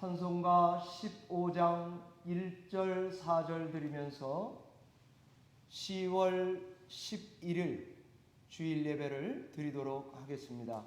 찬송가 15장 1절 4절 드리면서 10월 11일 주일 예배를 드리도록 하겠습니다.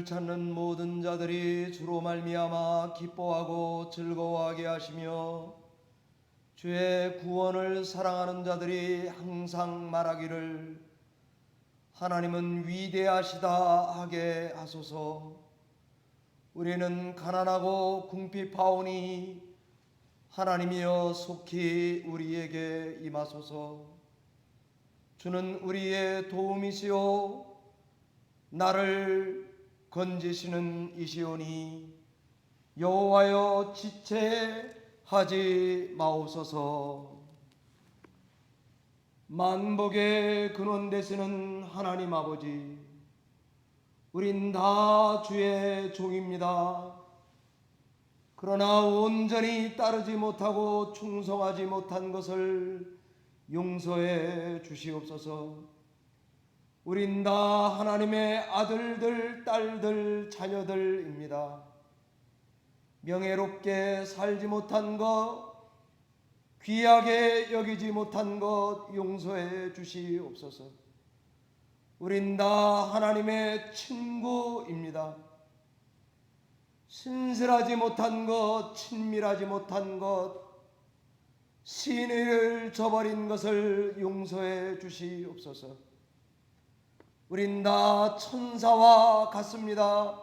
주를 찾는 모든 자들이 주로 말미암아 기뻐하고 즐거워하게 하시며 주의 구원을 사랑하는 자들이 항상 말하기를 하나님은 위대하시다 하게 하소서. 우리는 가난하고 궁핍하오니 하나님이여 속히 우리에게 임하소서. 주는 우리의 도움이시오 나를 건지시는 이시오니 여호와여 지체하지 마옵소서. 만복의 근원 되시는 하나님 아버지, 우린 다 주의 종입니다. 그러나 온전히 따르지 못하고 충성하지 못한 것을 용서해 주시옵소서. 우린 다 하나님의 아들들, 딸들, 자녀들입니다. 명예롭게 살지 못한 것, 귀하게 여기지 못한 것 용서해 주시옵소서. 우린 다 하나님의 친구입니다. 신실하지 못한 것, 친밀하지 못한 것, 신의를 저버린 것을 용서해 주시옵소서. 우린 다 천사와 같습니다.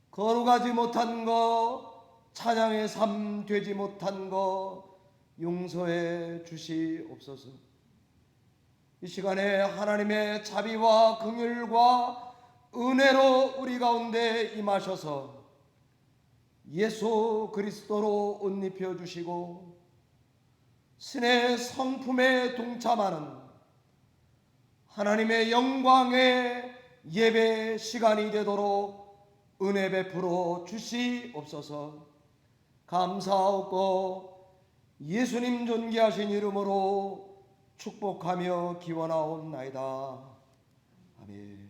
거룩하지 못한 것, 찬양의 삶 되지 못한 것 용서해 주시옵소서. 이 시간에 하나님의 자비와 긍휼과 은혜로 우리 가운데 임하셔서 예수 그리스도로 옷 입혀 주시고 신의 성품에 동참하는 하나님의 영광의 예배 시간이 되도록 은혜 베풀어 주시옵소서. 감사하고 예수님 존귀하신 이름으로 축복하며 기원하옵나이다. 아멘.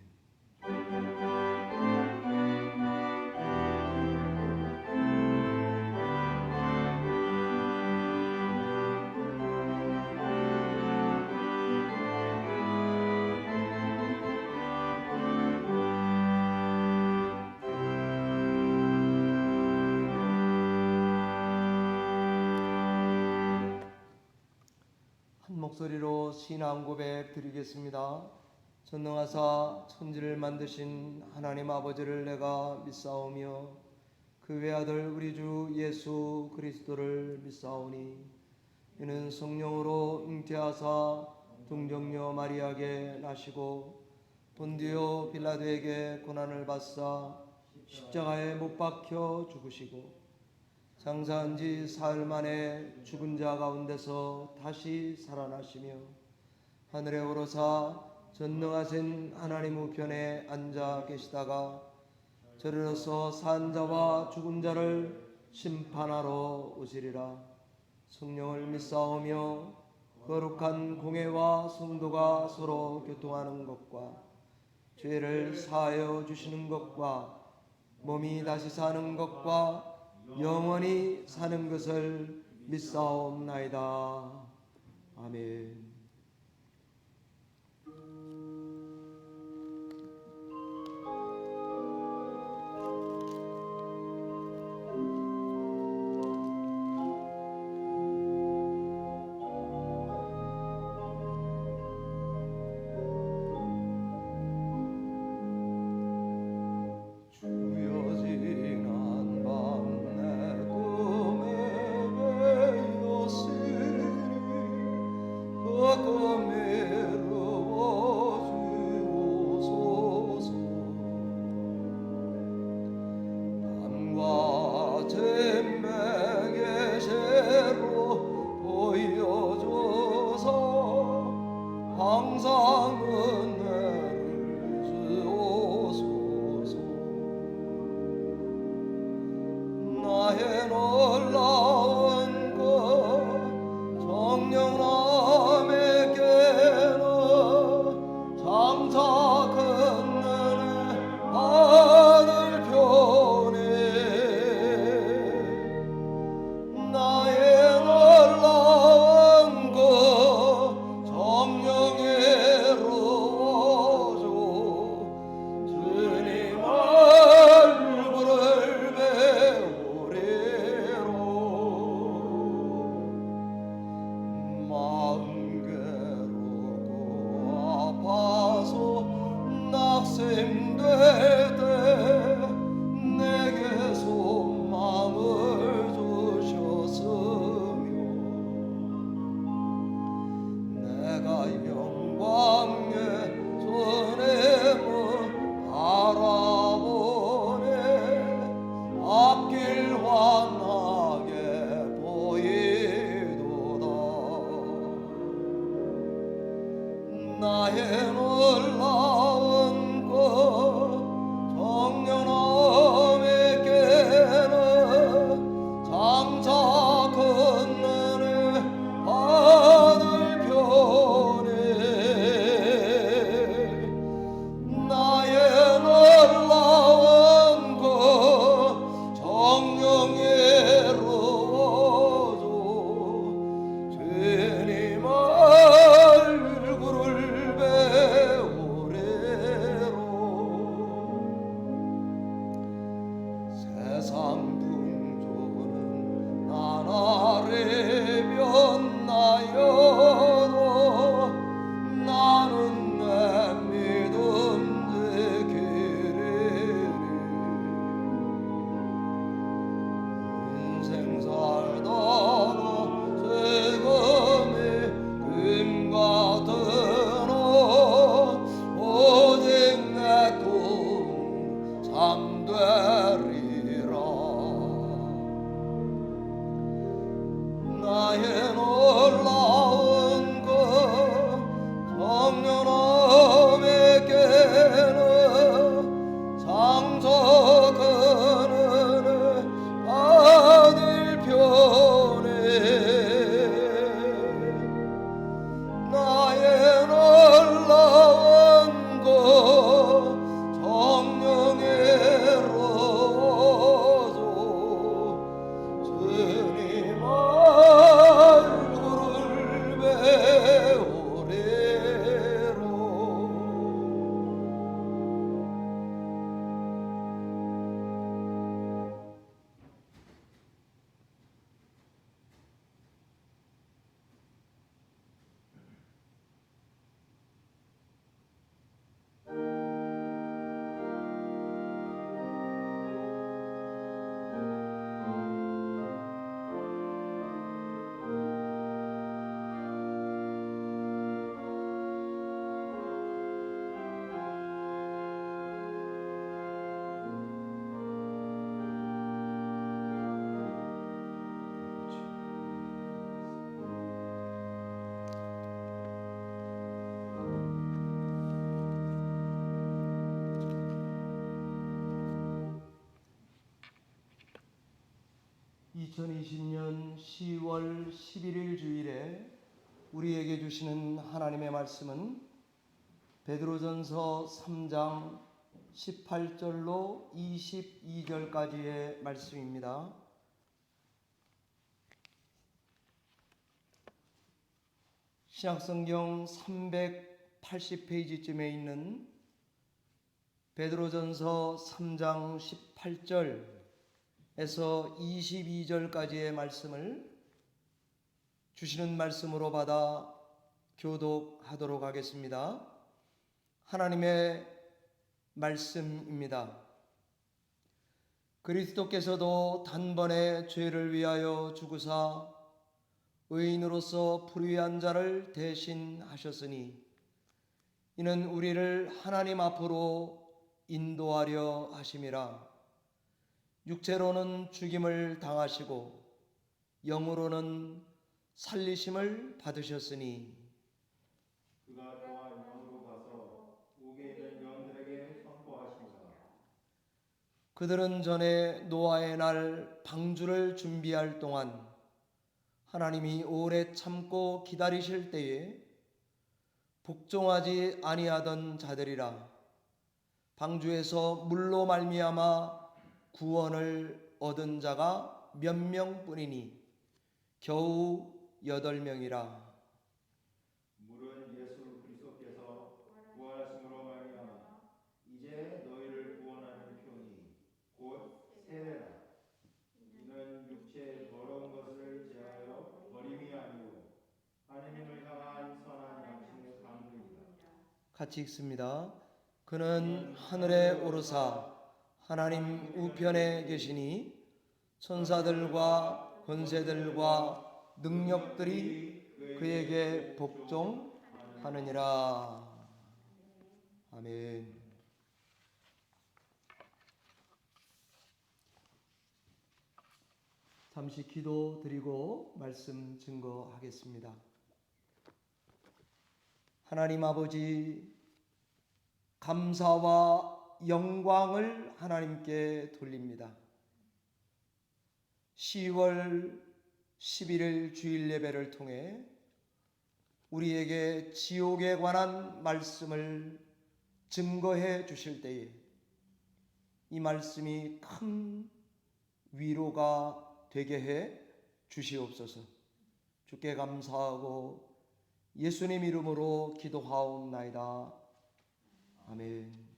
목소리로 신앙 고백 드리겠습니다. 전능하사 천지를 만드신 하나님 아버지를 내가 믿사오며 그 외아들 우리 주 예수 그리스도를 믿사오니 이는 성령으로 잉태하사 동정녀 마리아에게 나시고 본디오 빌라도에게 고난을 받사 십자가에 못 박혀 죽으시고 장사한 지 사흘 만에 죽은 자 가운데서 다시 살아나시며 하늘에 오르사 전능하신 하나님 우편에 앉아 계시다가 저리로서 산 자와 죽은 자를 심판하러 오시리라. 성령을 믿사오며 거룩한 공회와 성도가 서로 교통하는 것과 죄를 사하여 주시는 것과 몸이 다시 사는 것과 영원히 사는 것을 믿사옵나이다. 아멘. 나의 놀라운 것 정령남에게는 장차 건너는 하늘편에 나의 놀라운 것 정령애로워져 주님 얼굴을 배우리로 마음 괴롭고 아파서 낙심될 때 내게 소망을 주셨으며 내가 영광의 주님을 바라보네 앞길 환하게 보이도다. 나의 놀라운 것 정령남에게는 장차 건너는 하늘편에 나의 놀라운 것 정령애로워져 주님 얼굴을 배우리로 세상 풍조는 나날이 변나여도 나는 내 믿음 지키리니 인생 살다가 지금이 금 같으나 오직 내 꿈 잠되리라. 2020년 10월 11일 주일에 우리에게 주시는 하나님의 말씀은 베드로전서 3장 18절로 22절까지의 말씀입니다. 신약성경 380페이지쯤에 있는 베드로전서 3장 18절에서 22절까지의 말씀을 주시는 말씀으로 받아 교독하도록 하겠습니다. 하나님의 말씀입니다. 그리스도께서도 단번에 죄를 위하여 죽으사 의인으로서 불의한 자를 대신하셨으니 이는 우리를 하나님 앞으로 인도하려 하심이라. 육체로는 죽임을 당하시고 영으로는 살리심을 받으셨으니 그가 또한 영으로 가서 옥에 있는 영들에게 선포하시니라. 그들은 전에 노아의 날 방주를 준비할 동안 하나님이 오래 참고 기다리실 때에 복종하지 아니하던 자들이라. 방주에서 물로 말미암아 구원을 얻은 자가 몇 명뿐이니 겨우 8명이라. 물은 예수 그리스도께서 구원하심으로 말미암아 이제 너희를 구원하는 표니 곧 세례라. 이는 육체의 더러운 것을 제하여 버림이 아니요 하느님을 향한 선한 양심의 강구이다. 같이 읽습니다. 그는 하늘에 오르사 하나님 우편에 계시니 천사들과 권세들과 능력들이 그에게 복종하느니라. 아멘. 잠시 기도 드리고 말씀 증거하겠습니다. 하나님 아버지, 감사와 영광을 하나님께 돌립니다. 10월 11일 주일 예배를 통해 우리에게 지옥에 관한 말씀을 증거해 주실 때에 이 말씀이 큰 위로가 되게 해 주시옵소서. 주께 감사하고 예수님 이름으로 기도하옵나이다. 아멘.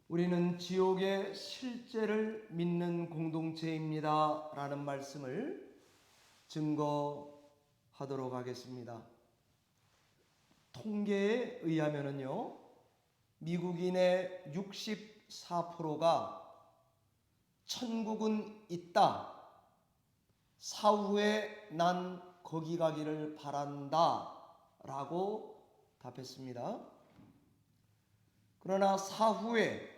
우리는 지옥의 실제를 믿는 공동체입니다 라는 말씀을 증거하도록 하겠습니다. 통계에 의하면요, 미국인의 64%가 천국은 있다, 사후에 난 거기 가기를 바란다 라고 답했습니다. 그러나 사후에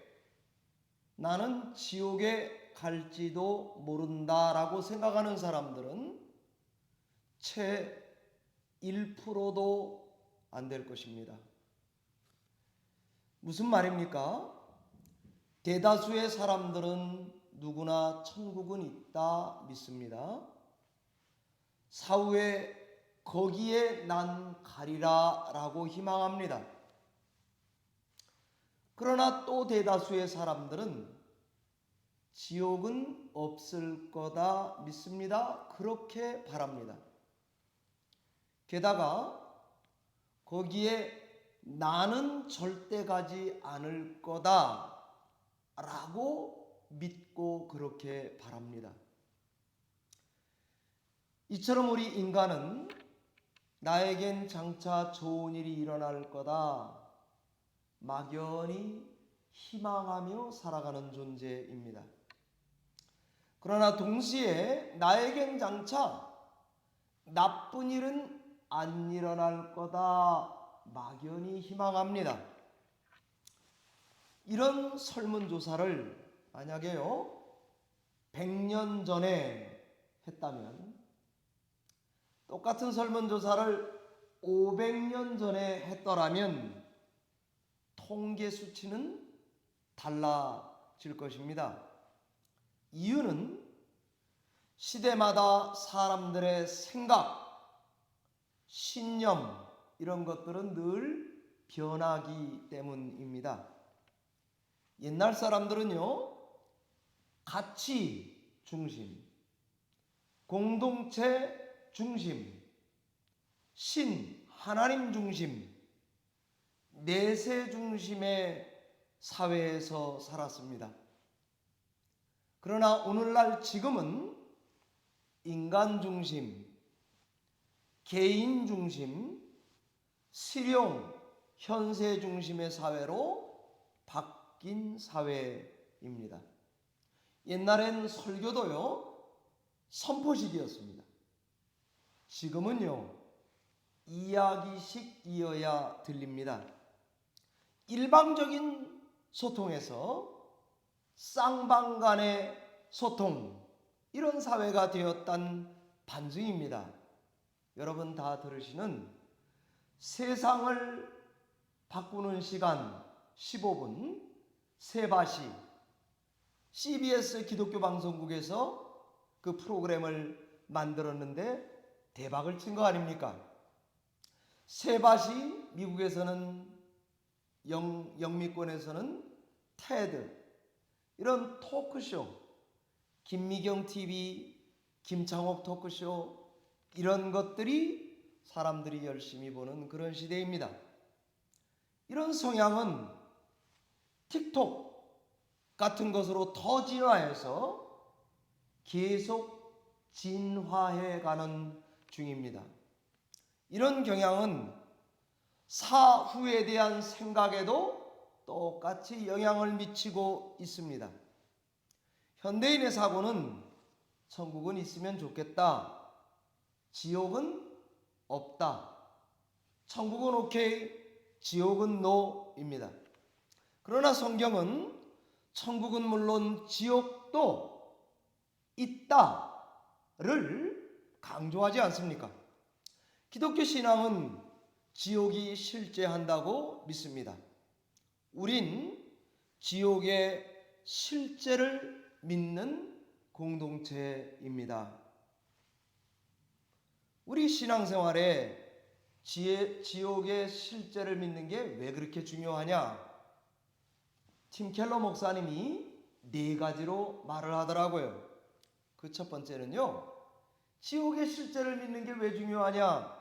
나는 지옥에 갈지도 모른다 라고 생각하는 사람들은 채 1%도 안 될 것입니다. 무슨 말입니까? 대다수의 사람들은 누구나 천국은 있다 믿습니다. 사후에 거기에 난 가리라 라고 희망합니다. 그러나 또 대다수의 사람들은 지옥은 없을 거다 믿습니다. 그렇게 바랍니다. 게다가 거기에 나는 절대 가지 않을 거다 라고 믿고 그렇게 바랍니다. 이처럼 우리 인간은 나에겐 장차 좋은 일이 일어날 거다 막연히 희망하며 살아가는 존재입니다. 그러나 동시에 나에겐 장차 나쁜 일은 안 일어날 거다 막연히 희망합니다. 이런 설문조사를 만약에요 100년 전에 했다면, 똑같은 설문조사를 500년 전에 했더라면 통계 수치는 달라질 것입니다. 이유는 시대마다 사람들의 생각, 신념 이런 것들은 늘 변하기 때문입니다. 옛날 사람들은요, 가치 중심, 공동체 중심, 하나님 중심, 내세 중심의 사회에서 살았습니다. 그러나 오늘날 지금은 인간 중심, 개인 중심, 실용, 현세 중심의 사회로 바뀐 사회입니다. 옛날엔 설교도요, 선포식이었습니다. 지금은요, 이야기식이어야 들립니다. 일방적인 소통에서 쌍방 간의 소통, 이런 사회가 되었단 반증입니다. 여러분 다 들으시는 세상을 바꾸는 시간 15분 세바시, CBS 기독교 방송국에서 그 프로그램을 만들었는데 대박을 친 거 아닙니까? 세바시, 미국에서는 영미권에서는 테드, 이런 토크쇼, 김미경 TV, 김창옥 토크쇼, 이런 것들이 사람들이 열심히 보는 그런 시대입니다. 이런 성향은 틱톡 같은 것으로 더 진화해서 계속 진화해가는 중입니다. 이런 경향은 사후에 대한 생각에도 똑같이 영향을 미치고 있습니다. 현대인의 사고는 천국은 있으면 좋겠다, 지옥은 없다, 천국은 오케이, 지옥은 노입니다. 그러나 성경은 천국은 물론 지옥도 있다를 강조하지 않습니까? 기독교 신앙은 지옥이 실제한다고 믿습니다. 우린 지옥의 실제를 믿는 공동체입니다. 우리 신앙생활에 지옥의 실제를 믿는 게 왜 그렇게 중요하냐? 팀 켈러 목사님이 4가지로 말을 하더라고요. 그 첫 번째는요, 지옥의 실제를 믿는 게 왜 중요하냐?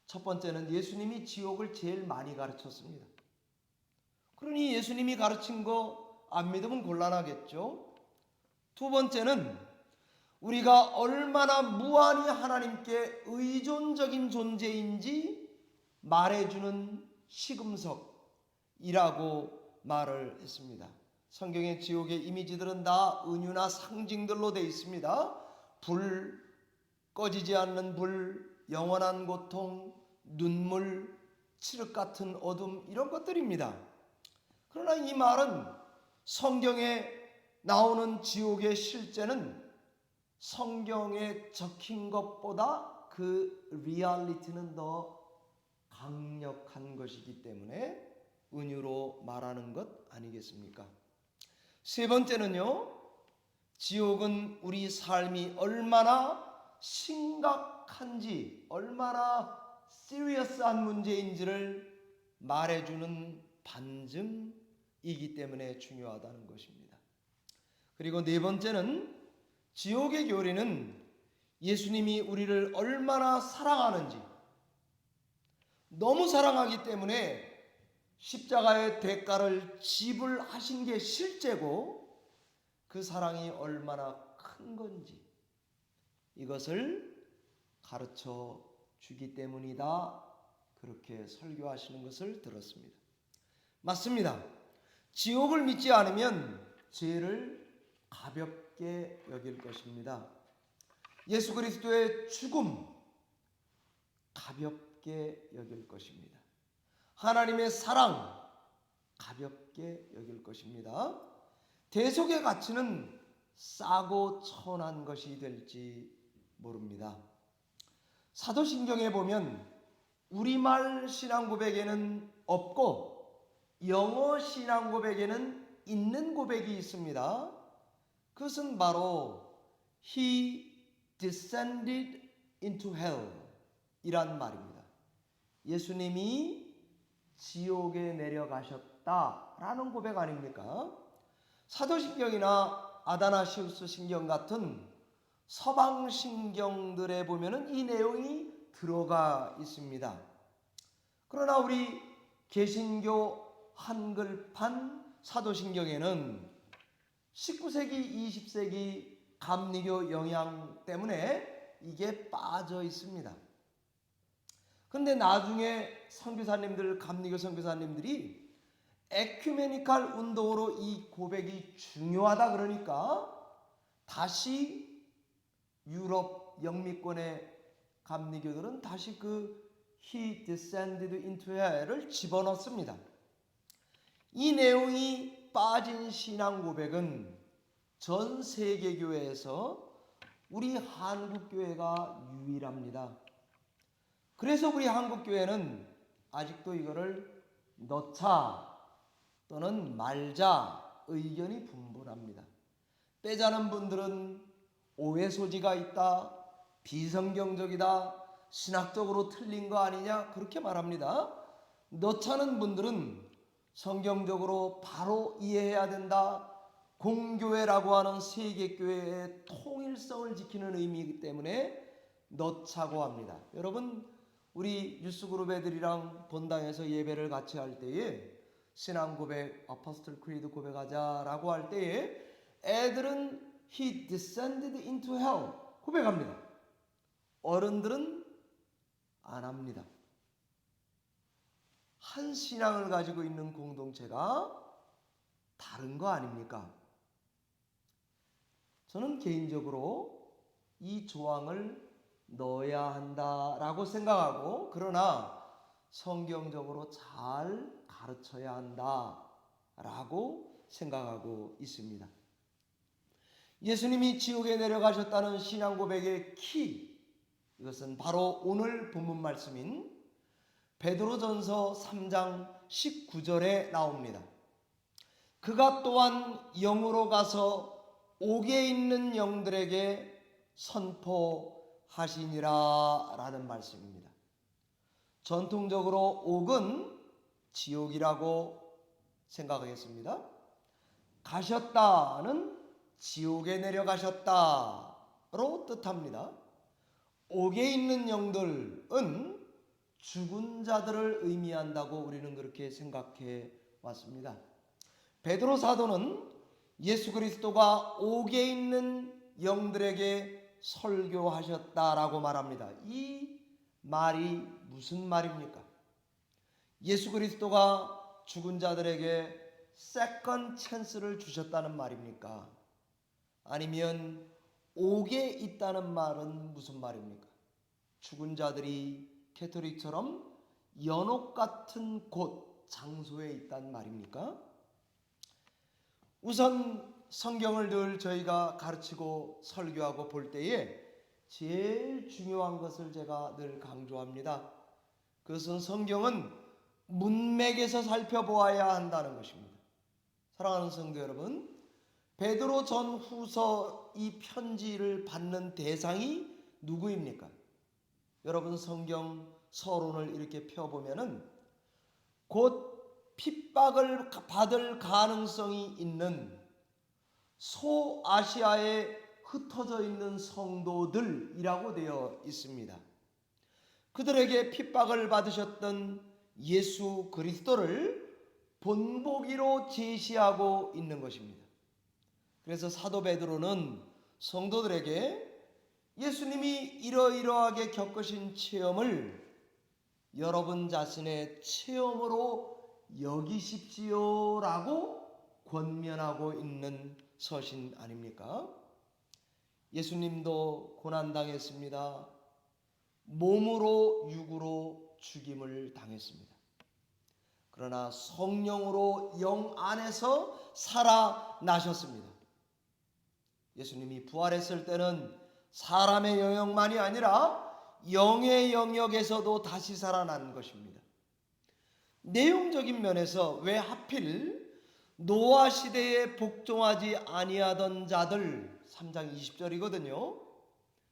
첫 번째는 예수님이 지옥을 제일 많이 가르쳤습니다. 그러니 예수님이 가르친 거 안 믿으면 곤란하겠죠. 두 번째는 우리가 얼마나 무한히 하나님께 의존적인 존재인지 말해주는 시금석이라고 말을 했습니다. 성경의 지옥의 이미지들은 다 은유나 상징들로 되어 있습니다. 불, 꺼지지 않는 불, 영원한 고통, 눈물, 칠흑 같은 어둠, 이런 것들입니다. 그러나 이 말은 성경에 나오는 지옥의 실제는 성경에 적힌 것보다 그 리얼리티는 더 강력한 것이기 때문에 은유로 말하는 것 아니겠습니까? 세 번째는요, 지옥은 우리 삶이 얼마나 심각한지, 얼마나 시리어스한 문제인지를 말해주는 반증이기 때문에 중요하다는 것입니다. 그리고 네 번째는 지옥의 교리는 예수님이 우리를 얼마나 사랑하는지, 너무 사랑하기 때문에 십자가의 대가를 지불하신 게 실제고 그 사랑이 얼마나 큰 건지 이것을 가르쳐 주기 때문이다, 그렇게 설교하시는 것을 들었습니다. 맞습니다. 지옥을 믿지 않으면 죄를 가볍게 여길 것입니다. 예수 그리스도의 죽음 가볍게 여길 것입니다. 하나님의 사랑 가볍게 여길 것입니다. 대속의 가치는 싸고 천한 것이 될지 모릅니다. 사도신경에 보면 우리말 신앙 고백에는 없고 영어 신앙 고백에는 있는 고백이 있습니다. 그것은 바로 He descended into hell 이란 말입니다. 예수님이 지옥에 내려가셨다라는 고백 아닙니까? 사도신경이나 아다나시우스 신경 같은 서방 신경들에 보면은 이 내용이 들어가 있습니다. 그러나 우리 개신교 한글판 사도신경에는 19세기, 20세기 감리교 영향 때문에 이게 빠져 있습니다. 그런데 나중에 선교사님들, 감리교 선교사님들이 에큐메니칼 운동으로 이 고백이 중요하다 그러니까 다시 유럽 영미권의 감리교들은 다시 그 He descended into hell을 집어넣습니다. 이 내용이 빠진 신앙 고백은 전 세계 교회에서 우리 한국 교회가 유일합니다. 그래서 우리 한국 교회는 아직도 이거를 넣자 또는 말자 의견이 분분합니다. 빼자는 분들은 오해 소지가 있다, 비성경적이다, 신학적으로 틀린 거 아니냐 그렇게 말합니다. 넣자는 분들은 성경적으로 바로 이해해야 된다, 공교회라고 하는 세계교회의 통일성을 지키는 의미이기 때문에 넣자고 합니다. 여러분, 우리 뉴스그룹 애들이랑 본당에서 예배를 같이 할 때에 신앙 고백, 아포스톨 크리드 고백하자라고 할 때에 애들은 He descended into hell 고백합니다. 어른들은 안 합니다. 한 신앙을 가지고 있는 공동체가 다른 거 아닙니까? 저는 개인적으로 이 조항을 넣어야 한다라고 생각하고, 그러나 성경적으로 잘 가르쳐야 한다라고 생각하고 있습니다. 예수님이 지옥에 내려가셨다는 신앙 고백의 키, 이것은 바로 오늘 본문 말씀인 베드로전서 3장 19절에 나옵니다. 그가 또한 영으로 가서 옥에 있는 영들에게 선포하시니라 라는 말씀입니다. 전통적으로 옥은 지옥이라고 생각하겠습니다. 가셨다는 지옥에 내려가셨다로 뜻합니다. 옥에 있는 영들은 죽은 자들을 의미한다고 우리는 그렇게 생각해 왔습니다. 베드로 사도는 예수 그리스도가 옥에 있는 영들에게 설교하셨다라고 말합니다. 이 말이 무슨 말입니까? 예수 그리스도가 죽은 자들에게 세컨 찬스를 주셨다는 말입니까? 아니면 옥에 있다는 말은 무슨 말입니까? 죽은 자들이 캐토릭처럼 연옥 같은 곳, 장소에 있단 말입니까? 우선 성경을 늘 저희가 가르치고 설교하고 볼 때에 제일 중요한 것을 제가 늘 강조합니다. 그것은 성경은 문맥에서 살펴보아야 한다는 것입니다. 사랑하는 성도 여러분, 베드로 전후서 이 편지를 받는 대상이 누구입니까? 여러분 성경 서론을 이렇게 펴보면은 곧 핍박을 받을 가능성이 있는 소아시아에 흩어져 있는 성도들이라고 되어 있습니다. 그들에게 핍박을 받으셨던 예수 그리스도를 본보기로 제시하고 있는 것입니다. 그래서 사도 베드로는 성도들에게 예수님이 이러이러하게 겪으신 체험을 여러분 자신의 체험으로 여기십시오라고 권면하고 있는 서신 아닙니까? 예수님도 고난당했습니다. 몸으로 육으로 죽임을 당했습니다. 그러나 성령으로 영 안에서 살아나셨습니다. 예수님이 부활했을 때는 사람의 영역만이 아니라 영의 영역에서도 다시 살아난 것입니다. 내용적인 면에서 왜 하필 노아 시대에 복종하지 아니하던 자들 3장 20절이거든요.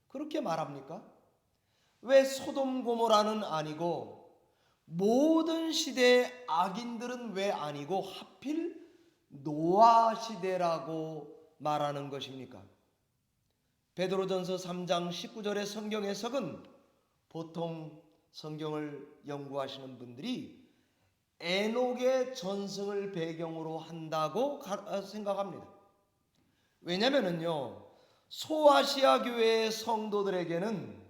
그렇게 말합니까? 왜 소돔 고모라는 아니고 모든 시대의 악인들은 왜 아니고 하필 노아 시대라고 말하는 것입니까? 베드로전서 3장 19절의 성경 해석은 보통 성경을 연구하시는 분들이 에녹의 전승을 배경으로 한다고 생각합니다. 왜냐면은요, 소아시아 교회의 성도들에게는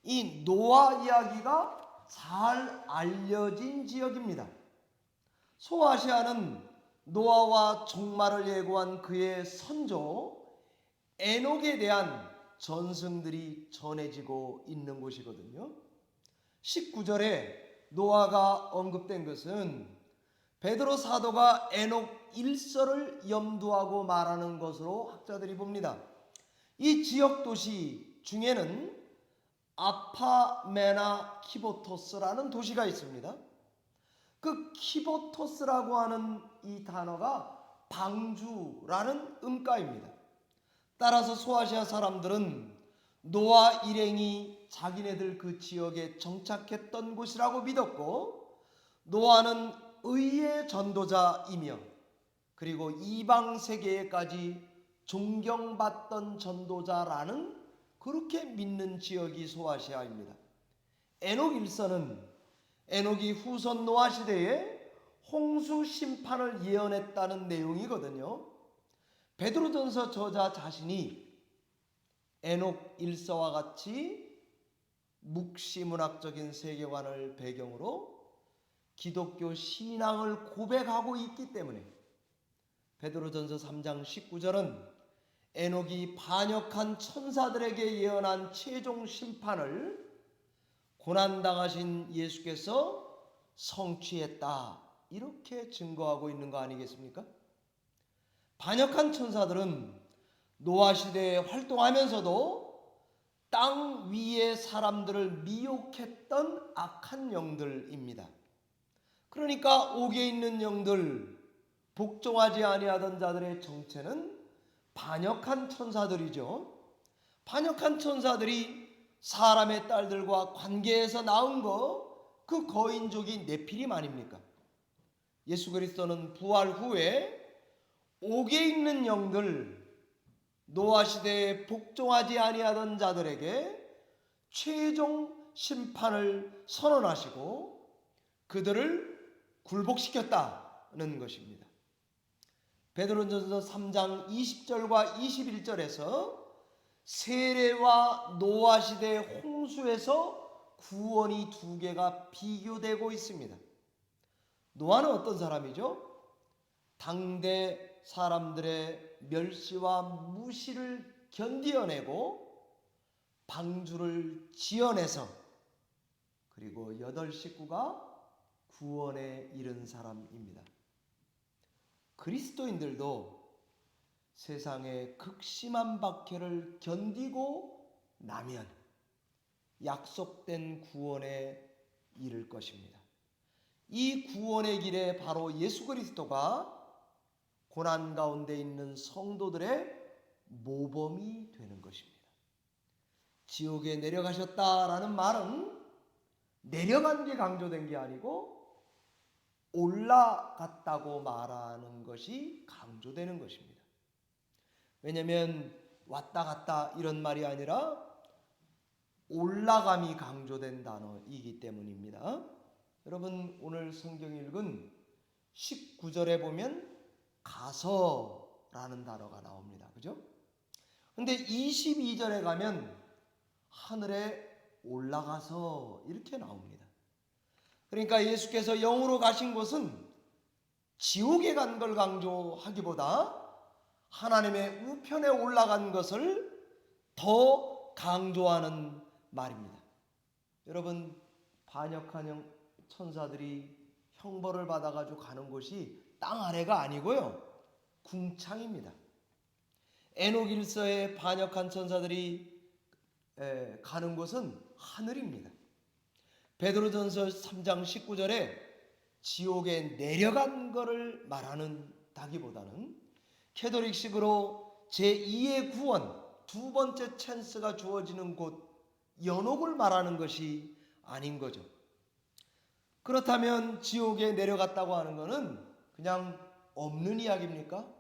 이 노아 이야기가 잘 알려진 지역입니다. 소아시아는 노아와 종말을 예고한 그의 선조 에녹에 대한 전승들이 전해지고 있는 곳이거든요. 19절에 노아가 언급된 것은 베드로 사도가 에녹 1서를 염두하고 말하는 것으로 학자들이 봅니다. 이 지역 도시 중에는 아파메나 키보토스라는 도시가 있습니다. 그 키보토스라고 하는 이 단어가 방주라는 음가입니다. 따라서 소아시아 사람들은 노아 일행이 자기네들 그 지역에 정착했던 곳이라고 믿었고, 노아는 의의 전도자이며 그리고 이방 세계에까지 존경받던 전도자라는 그렇게 믿는 지역이 소아시아입니다. 에녹 1서는 에녹이 후손 노아 시대에 홍수 심판을 예언했다는 내용이거든요. 베드로전서 저자 자신이 에녹 1서와 같이 묵시문학적인 세계관을 배경으로 기독교 신앙을 고백하고 있기 때문에 베드로전서 3장 19절은 에녹이 반역한 천사들에게 예언한 최종 심판을 고난당하신 예수께서 성취했다, 이렇게 증거하고 있는 거 아니겠습니까? 반역한 천사들은 노아 시대에 활동하면서도 땅 위의 사람들을 미혹했던 악한 영들입니다. 그러니까 옥에 있는 영들, 복종하지 아니하던 자들의 정체는 반역한 천사들이죠. 반역한 천사들이 사람의 딸들과 관계에서 나온 그 거인족이 네피림 아닙니까? 예수 그리스도는 부활 후에 옥에 있는 영들, 노아 시대에 복종하지 아니하던 자들에게 최종 심판을 선언하시고 그들을 굴복시켰다는 것입니다. 베드로전서 3장 20절과 21절에서 세례와 노아 시대의 홍수에서 구원이 두 개가 비교되고 있습니다. 노아는 어떤 사람이죠? 당대 사람들의 멸시와 무시를 견디어내고 방주를 지어내서 그리고 8 식구가 구원에 이른 사람입니다. 그리스도인들도 세상의 극심한 박해를 견디고 나면 약속된 구원에 이를 것입니다. 이 구원의 길에 바로 예수 그리스도가 고난 가운데 있는 성도들의 모범이 되는 것입니다. 지옥에 내려가셨다라는 말은 내려간 게 강조된 게 아니고 올라갔다고 말하는 것이 강조되는 것입니다. 왜냐하면 왔다 갔다 이런 말이 아니라 올라감이 강조된 단어이기 때문입니다. 여러분, 오늘 성경 읽은 19절에 보면 가서라는 단어가 나옵니다. 그죠? 근데 22절에 가면 하늘에 올라가서 이렇게 나옵니다. 그러니까 예수께서 영으로 가신 곳은 지옥에 간 걸 강조하기보다 하나님의 우편에 올라간 것을 더 강조하는 말입니다. 여러분, 반역한 천사들이 형벌을 받아가지고 가는 곳이 땅 아래가 아니고요, 궁창입니다. 에녹 1서에 반역한 천사들이 가는 곳은 하늘입니다. 베드로전서 3장 19절에 지옥에 내려간 거를 말하는다기보다는 캐톨릭식으로 제2의 구원, 두 번째 찬스가 주어지는 곳 연옥을 말하는 것이 아닌 거죠. 그렇다면 지옥에 내려갔다고 하는 것은 그냥 없는 이야기입니까?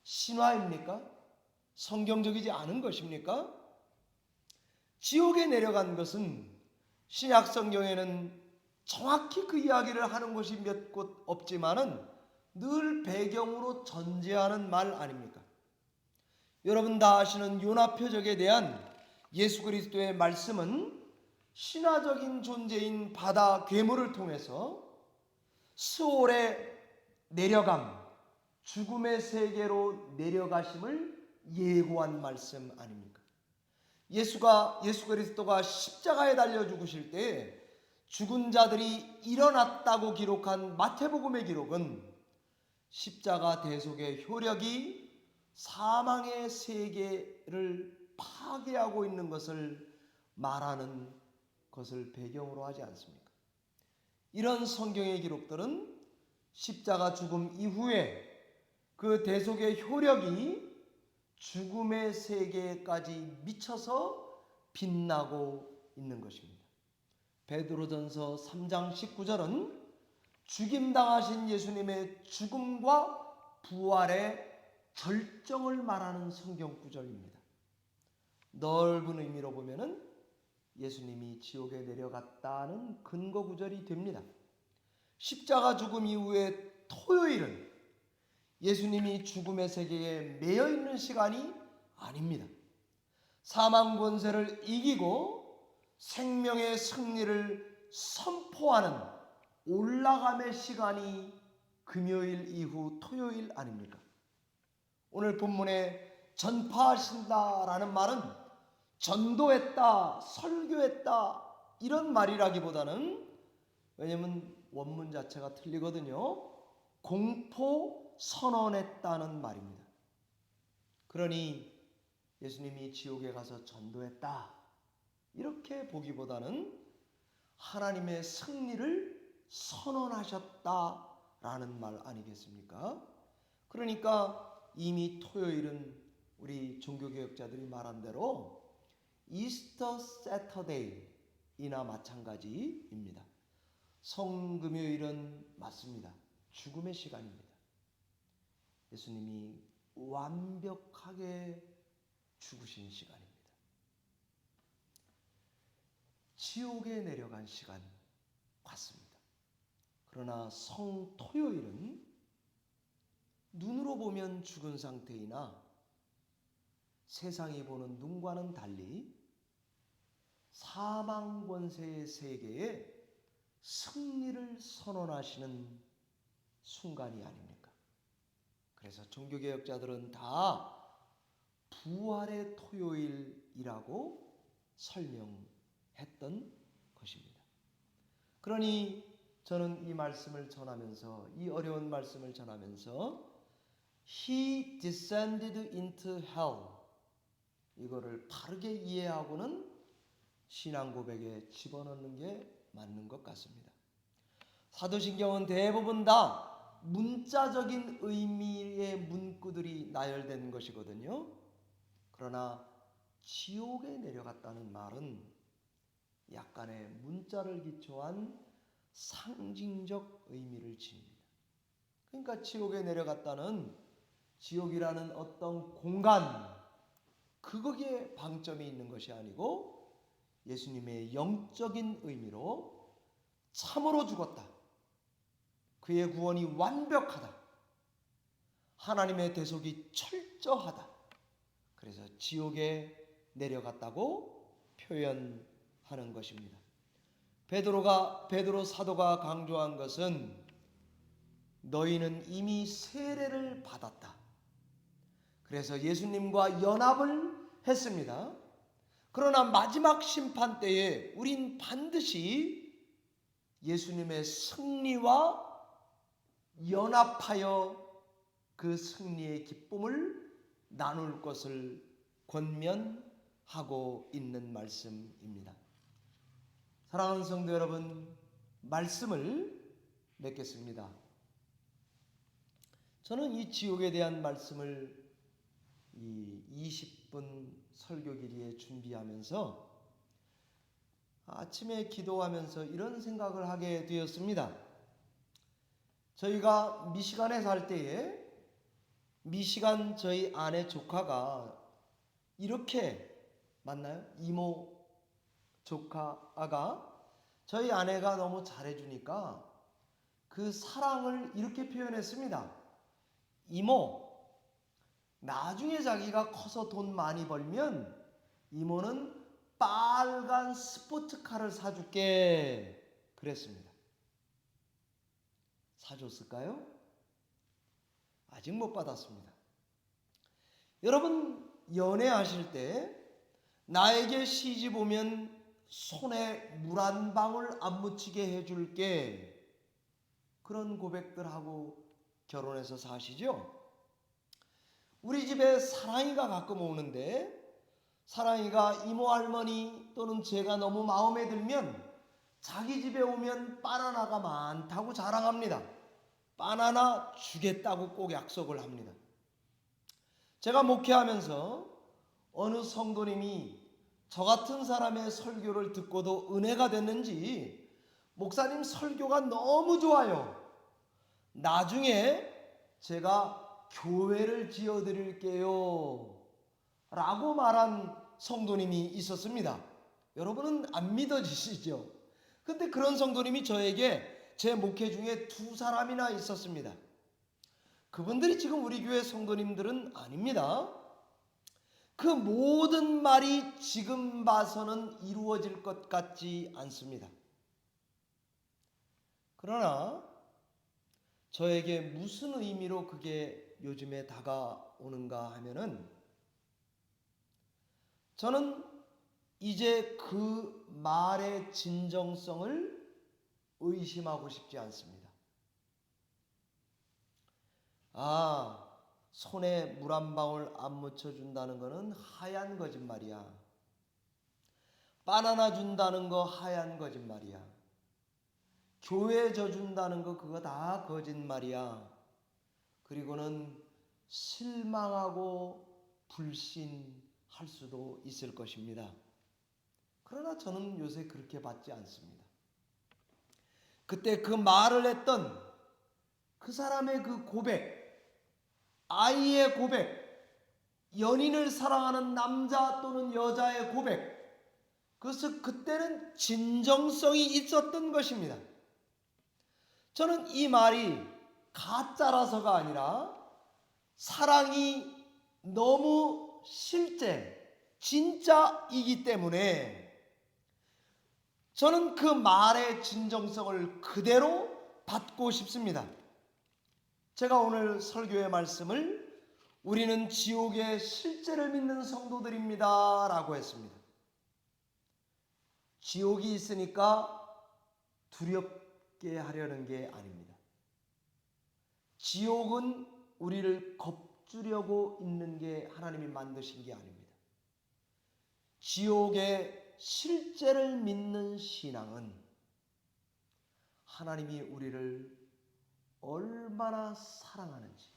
신화입니까? 성경적이지 않은 것입니까? 지옥에 내려간 것은 신약 성경에는 정확히 그 이야기를 하는 곳이 몇 곳 없지만은 늘 배경으로 전제하는 말 아닙니까? 여러분 다 아시는 요나 표적에 대한 예수 그리스도의 말씀은 신화적인 존재인 바다 괴물을 통해서 스올의 내려감, 죽음의 세계로 내려가심을 예고한 말씀 아닙니까? 예수 그리스도가 십자가에 달려 죽으실 때 죽은 자들이 일어났다고 기록한 마태복음의 기록은 십자가 대속의 효력이 사망의 세계를 파괴하고 있는 것을 말하는 것을 배경으로 하지 않습니까? 이런 성경의 기록들은 십자가 죽음 이후에 그 대속의 효력이 죽음의 세계까지 미쳐서 빛나고 있는 것입니다. 베드로전서 3장 19절은 죽임당하신 예수님의 죽음과 부활의 결정을 말하는 성경 구절입니다. 넓은 의미로 보면은 예수님이 지옥에 내려갔다는 근거 구절이 됩니다. 십자가 죽음 이후의 토요일은 예수님이 죽음의 세계에 매여 있는 시간이 아닙니다. 사망 권세를 이기고 생명의 승리를 선포하는 올라감의 시간이 금요일 이후 토요일 아닙니까? 오늘 본문에 전파하신다라는 말은 전도했다, 설교했다 이런 말이라기보다는, 왜냐하면 원문 자체가 틀리거든요. 공포 선언했다는 말입니다. 그러니 예수님이 지옥에 가서 전도했다 이렇게 보기보다는 하나님의 승리를 선언하셨다라는 말 아니겠습니까? 그러니까 이미 토요일은 우리 종교개혁자들이 말한 대로 이스터 세터데이나 마찬가지입니다. 성금요일은 맞습니다. 죽음의 시간입니다. 예수님이 완벽하게 죽으신 시간입니다. 지옥에 내려간 시간 같습니다. 그러나 성토요일은 눈으로 보면 죽은 상태이나 세상이 보는 눈과는 달리 사망 권세의 세계에 승리를 선언하시는 순간이 아닙니까? 그래서 종교개혁자들은 다 부활의 토요일이라고 설명했던 것입니다. 그러니 저는 이 말씀을 전하면서, 이 어려운 말씀을 전하면서 He descended into hell, 이거를 바르게 이해하고는 신앙 고백에 집어넣는 게 맞는 것 같습니다. 사도신경은 대부분 다 문자적인 의미의 문구들이 나열된 것이거든요. 그러나 지옥에 내려갔다는 말은 약간의 문자를 기초한 상징적 의미를 지닙니다. 그러니까 지옥에 내려갔다는 지옥이라는 어떤 공간, 그거기에 방점이 있는 것이 아니고 예수님의 영적인 의미로 참으로 죽었다, 그의 구원이 완벽하다, 하나님의 대속이 철저하다, 그래서 지옥에 내려갔다고 표현하는 것입니다. 베드로 사도가 강조한 것은 너희는 이미 세례를 받았다, 그래서 예수님과 연합을 했습니다. 그러나 마지막 심판 때에 우린 반드시 예수님의 승리와 연합하여 그 승리의 기쁨을 나눌 것을 권면하고 있는 말씀입니다. 사랑하는 성도 여러분, 말씀을 맺겠습니다. 저는 이 지옥에 대한 말씀을 이 20분 설교 길이에 준비하면서 아침에 기도하면서 이런 생각을 하게 되었습니다. 저희가 미시간에 살 때에 미시간 저희 아내 조카가 이렇게 맞나요? 이모 조카가 저희 아내가 너무 잘해주니까 그 사랑을 이렇게 표현했습니다. 이모, 나중에 자기가 커서 돈 많이 벌면 이모는 빨간 스포츠카를 사줄게 그랬습니다. 사줬을까요? 아직 못 받았습니다. 여러분 연애하실 때 나에게 시집 오면 손에 물 한 방울 안 묻히게 해줄게 그런 고백들 하고 결혼해서 사시죠? 우리 집에 사랑이가 가끔 오는데 사랑이가 이모 할머니 또는 제가 너무 마음에 들면 자기 집에 오면 바나나가 많다고 자랑합니다. 바나나 주겠다고 꼭 약속을 합니다. 제가 목회하면서 어느 성도님이 저 같은 사람의 설교를 듣고도 은혜가 됐는지 목사님 설교가 너무 좋아요. 나중에 제가 교회를 지어드릴게요 라고 말한 성도님이 있었습니다. 여러분은 안 믿어지시죠? 근데 그런 성도님이 저에게 제 목회 중에 2사람이나 있었습니다. 그분들이 지금 우리 교회 성도님들은 아닙니다. 그 모든 말이 지금 봐서는 이루어질 것 같지 않습니다. 그러나 저에게 무슨 의미로 그게 요즘에 다가오는가 하면은 저는 이제 그 말의 진정성을 의심하고 싶지 않습니다. 손에 물 한 방울 안 묻혀준다는 거는 하얀 거짓말이야. 바나나 준다는 거 하얀 거짓말이야. 교회 져준다는 거 그거 다 거짓말이야. 그리고는 실망하고 불신할 수도 있을 것입니다. 그러나 저는 요새 그렇게 받지 않습니다. 그때 그 말을 했던 그 사람의 그 고백, 아이의 고백, 연인을 사랑하는 남자 또는 여자의 고백, 그래서 그때는 진정성이 있었던 것입니다. 저는 이 말이 가짜라서가 아니라 사랑이 너무 실제, 진짜이기 때문에 저는 그 말의 진정성을 그대로 받고 싶습니다. 제가 오늘 설교의 말씀을 우리는 지옥의 실제를 믿는 성도들입니다 라고 했습니다. 지옥이 있으니까 두렵게 하려는 게 아닙니다. 지옥은 우리를 겁주려고 있는 게 하나님이 만드신 게 아닙니다. 지옥의 실제를 믿는 신앙은 하나님이 우리를 얼마나 사랑하는지,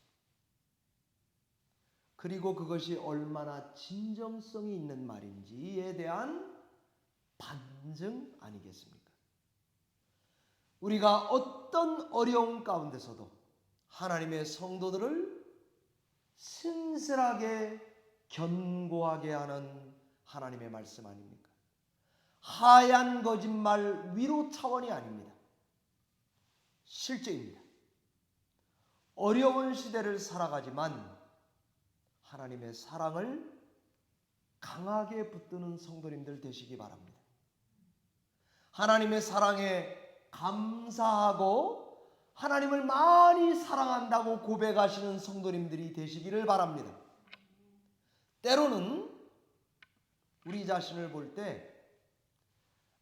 그리고 그것이 얼마나 진정성이 있는 말인지에 대한 반증 아니겠습니까? 우리가 어떤 어려움 가운데서도 하나님의 성도들을 신실하게 견고하게 하는 하나님의 말씀 아닙니까? 하얀 거짓말 위로 차원이 아닙니다. 실제입니다. 어려운 시대를 살아가지만 하나님의 사랑을 강하게 붙드는 성도님들 되시기 바랍니다. 하나님의 사랑에 감사하고 하나님을 많이 사랑한다고 고백하시는 성도님들이 되시기를 바랍니다. 때로는 우리 자신을 볼 때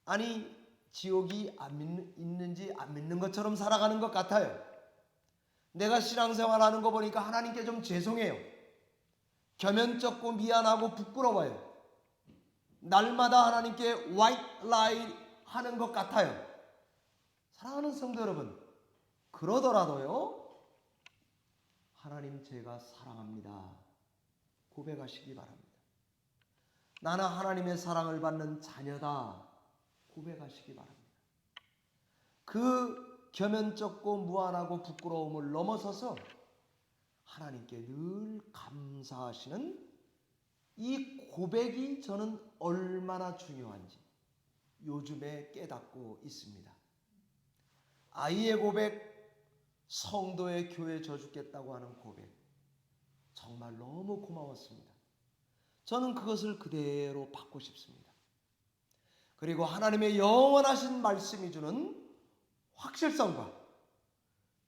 아니 지옥이 있는지 안 믿는 것처럼 살아가는 것 같아요. 내가 신앙생활하는 거 보니까 하나님께 좀 죄송해요. 겸연쩍고 미안하고 부끄러워요. 날마다 하나님께 white lie 하는 것 같아요. 사랑하는 성도 여러분, 그러더라도요, 하나님 제가 사랑합니다. 고백하시기 바랍니다. 나는 하나님의 사랑을 받는 자녀다. 고백하시기 바랍니다. 그 겸연쩍고 무안하고 부끄러움을 넘어서서 하나님께 늘 감사하시는 이 고백이 저는 얼마나 중요한지 요즘에 깨닫고 있습니다. 아이의 고백, 성도의 교회 져 죽겠다고 하는 고백, 정말 너무 고마웠습니다. 저는 그것을 그대로 받고 싶습니다. 그리고 하나님의 영원하신 말씀이 주는 확실성과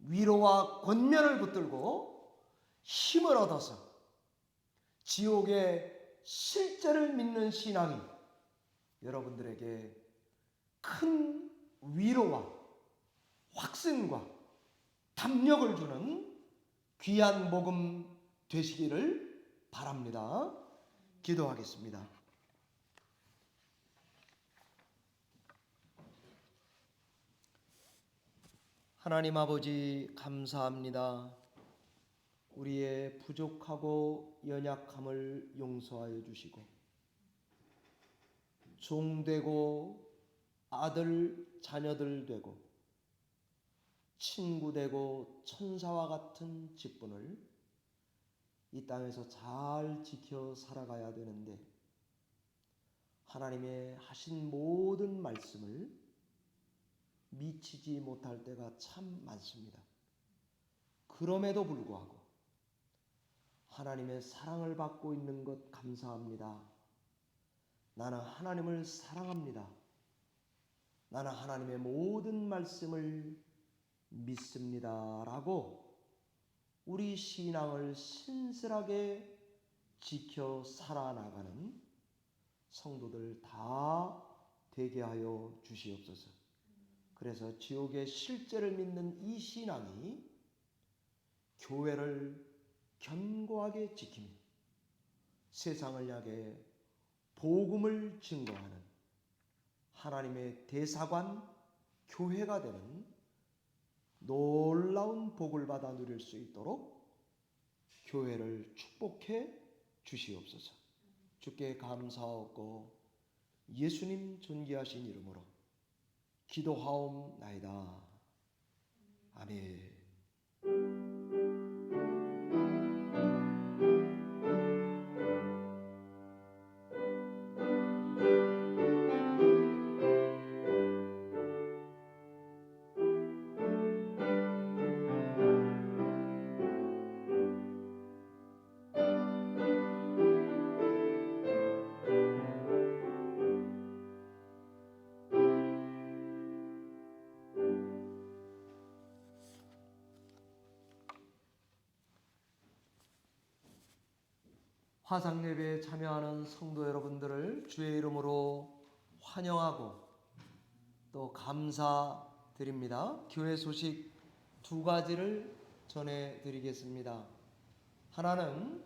위로와 권면을 붙들고 힘을 얻어서 지옥의 실제를 믿는 신앙이 여러분들에게 큰 위로와 확신과 담력을 주는 귀한 복음 되시기를 바랍니다. 기도하겠습니다. 하나님 아버지, 감사합니다. 우리의 부족하고 연약함을 용서하여 주시고 종되고 아들 자녀들 되고 친구 되고 천사와 같은 직분을 이 땅에서 잘 지켜 살아가야 되는데 하나님의 하신 모든 말씀을 미치지 못할 때가 참 많습니다. 그럼에도 불구하고 하나님의 사랑을 받고 있는 것 감사합니다. 나는 하나님을 사랑합니다. 나는 하나님의 모든 말씀을 믿습니다. 라고 우리 신앙을 신실하게 지켜 살아나가는 성도들 다 되게 하여 주시옵소서. 그래서 지옥의 실제를 믿는 이 신앙이 교회를 견고하게 지키며 세상을 향해 복음을 증거하는 하나님의 대사관 교회가 되는 놀라운 복을 받아 누릴 수 있도록 교회를 축복해 주시옵소서. 주께 감사하고 예수님 존귀하신 이름으로 기도하옵나이다. 아멘. 화상예배에 참여하는 성도 여러분들을 주의 이름으로 환영하고 또 감사드립니다. 교회 소식 두 가지를 전해드리겠습니다. 하나는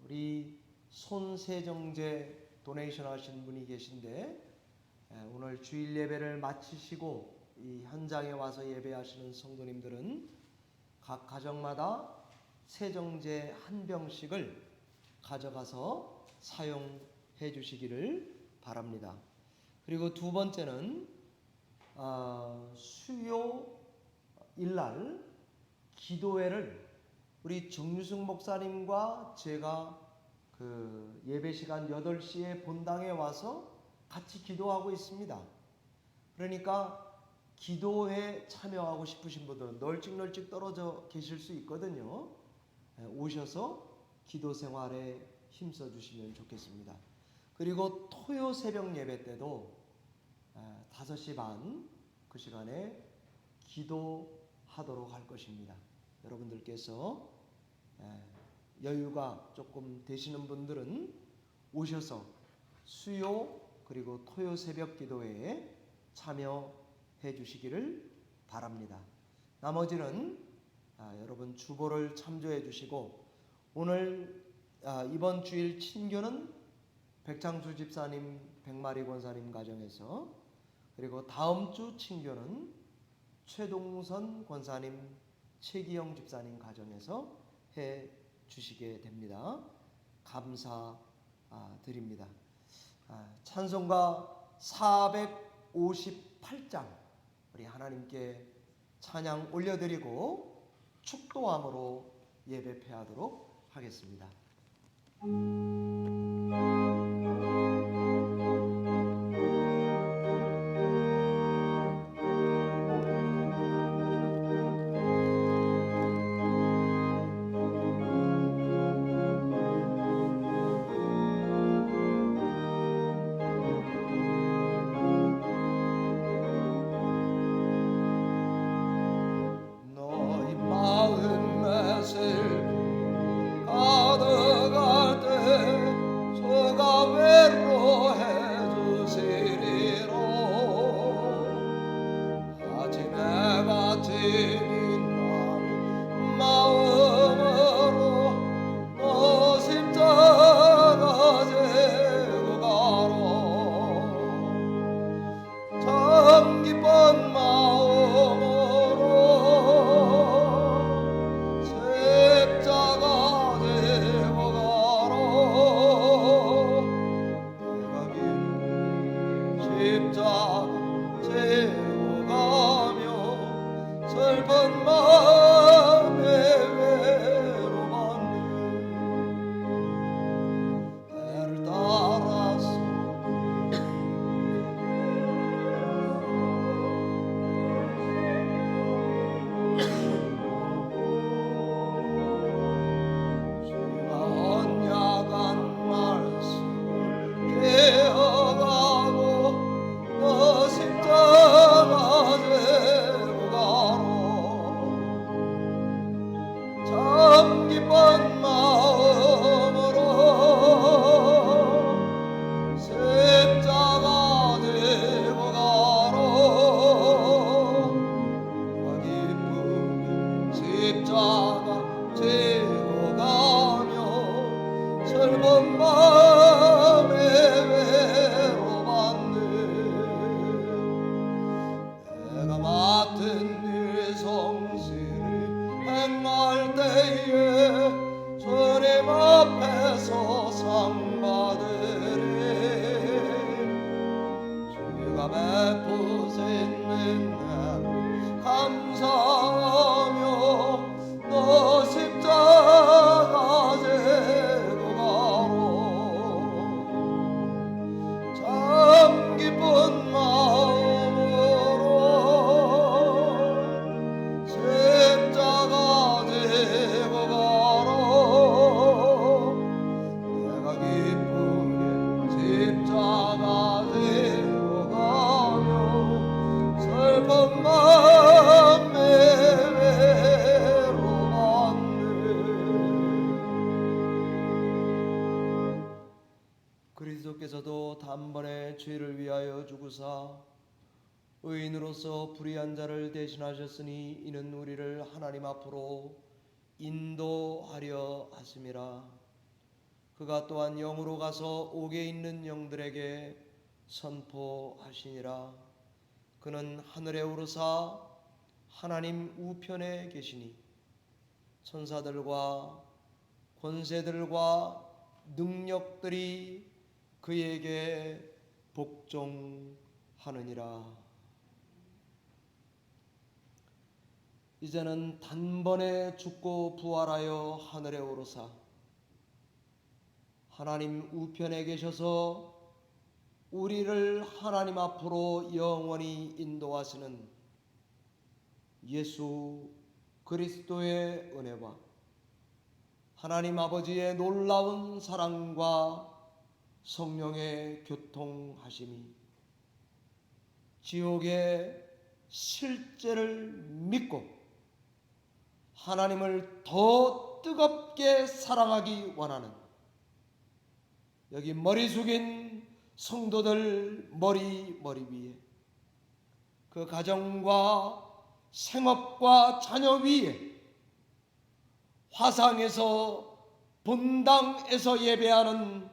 우리 손세정제 도네이션 하신 분이 계신데 오늘 주일 예배를 마치시고 이 현장에 와서 예배하시는 성도님들은 각 가정마다 세정제 한 병씩을 가져가서 사용해 주시기를 바랍니다. 그리고 두 번째는 수요일날 기도회를 우리 정유승 목사님과 제가 그 예배 시간 8시에 본당에 와서 같이 기도하고 있습니다. 그러니까 기도회 참여하고 싶으신 분들은 널찍널찍 떨어져 계실 수 있거든요. 오셔서 기도 생활에 힘써 주시면 좋겠습니다. 그리고 토요 새벽 예배 때도 5시 반 그 시간에 기도하도록 할 것입니다. 여러분들께서 여유가 조금 되시는 분들은 오셔서 수요 그리고 토요 새벽 기도회에 참여해 주시기를 바랍니다. 나머지는 여러분 주보를 참조해 주시고 오늘 이번 주일 친교는 백창수 집사님, 백마리 권사님 가정에서 그리고 다음 주 친교는 최동선 권사님, 최기영 집사님 가정에서 해 주시게 됩니다. 감사드립니다. 찬송가 458장 우리 하나님께 찬양 올려드리고 축도함으로 예배 패하도록 하겠습니다. 너희 마음에 슬픔 가득할 때 저가 외로해 주시리로 아침에 같은 마음으로 너 십자가 지고 가로 참 기쁜 마음으로 십자가 지고 가로 내가 긴 십자가 지고 가며 슬픈 마음에 외로웠네 때를 따라서 주가 언약한 말씀을 깨어가고 너 십자가 지고 가로 참 기쁜 마음으로 십자가 지고 가로 기쁘게 십자가 지고 가며 슬픈 마음에 외로웠네 내가 맡은 일 성실히 행할 때에 주님 앞에서 상 받으리 주가 베푸신 은혜를 감사하며 너 십자가 지고 가로 참 기쁜 마음으로 십자가 지고 가로 내가 기쁘게 십자가 지고 가며 슬픈 마음에 외로웠네 그리스도께서도 단번에 죄를 위하여 죽으사 의인으로서 불의한 자를 대신하셨으니 이는 우리를 하나님 앞으로 인도하려 하심이라 그가 또한 영으로 가서 옥에 있는 영들에게 선포하시니라 그는 하늘에 오르사 하나님 우편에 계시니 천사들과 권세들과 능력들이 그에게 복종하느니라 이제는 단번에 죽고 부활하여 하늘에 오르사 하나님 우편에 계셔서 우리를 하나님 앞으로 영원히 인도하시는 예수 그리스도의 은혜와 하나님 아버지의 놀라운 사랑과 성령의 교통하심이 지옥의 실제를 믿고 하나님을 더 뜨겁게 사랑하기 원하는 여기 머리 숙인 성도들 머리 위에 그 가정과 생업과 자녀 위에 화상에서 본당에서 예배하는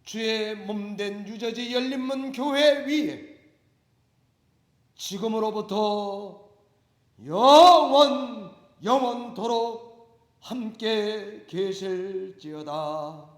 주의 몸된 유저지 열린문 교회 위에 지금으로부터 영원토록 함께 계실지어다.